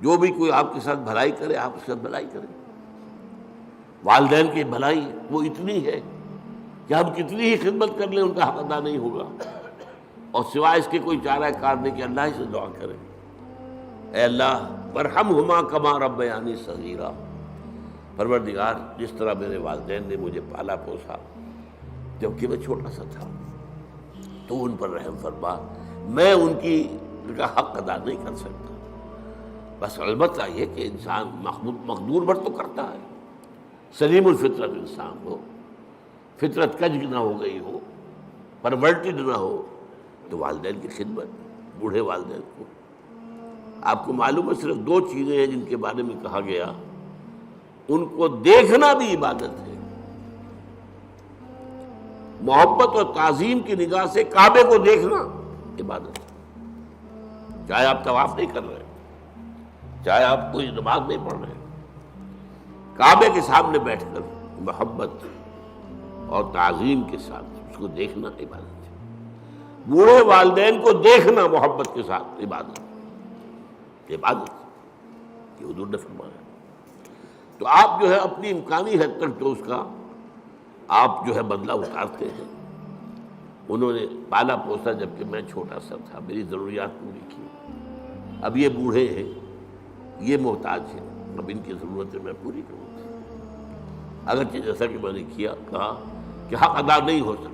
جو بھی کوئی آپ کے ساتھ بھلائی کرے آپ اس کے ساتھ بھلائی کریں. والدین کی بھلائی وہ اتنی ہے کہ ہم کتنی ہی خدمت کر لیں ان کا حق ادا نہیں ہوگا، اور سوائے اس کے کوئی چارہ کار نہیں کہ اللہ ہی سے دعا کریں، اے اللہ ورحمہما کما ربیانی صغیرا، پروردگار جس طرح میرے والدین نے مجھے پالا پوسا جبکہ میں چھوٹا سا تھا، تو ان پر رحم فرما. میں ان کا حق ادا نہیں کر سکتا. بس البتہ یہ کہ انسان مقدور بر تو کرتا ہے، سلیم الفطرت انسان ہو، فطرت کج نہ ہو گئی ہو، پرورٹڈ نہ ہو، تو والدین کی خدمت، بوڑھے والدین کو. آپ کو معلوم ہے صرف 2 چیزیں ہیں جن کے بارے میں کہا گیا ان کو دیکھنا بھی عبادت ہے. محبت اور تعظیم کی نگاہ سے کعبے کو دیکھنا عبادت ہے. چاہے آپ طواف نہیں کر رہے، چاہے آپ کوئی نماز نہیں پڑھ رہے، کعبے کے سامنے بیٹھ کر محبت اور تعظیم کے ساتھ اس کو دیکھنا عبادت ہے. بوڑھے والدین کو دیکھنا محبت کے ساتھ عبادت یہ حضور نے فرمایا. تو آپ جو ہے اپنی امکانی حد تک تو اس کا آپ جو ہے بدلہ اتارتے ہیں. انہوں نے پالا پوسا جبکہ میں چھوٹا سا تھا، میری ضروریات پوری کی. اب یہ بوڑھے ہیں، یہ محتاج ہیں، اب ان کی ضرورتیں میں پوری کروں گا. اگرچہ جیسا کہ میں نے کہا کہ حق ادا نہیں ہو سکتا.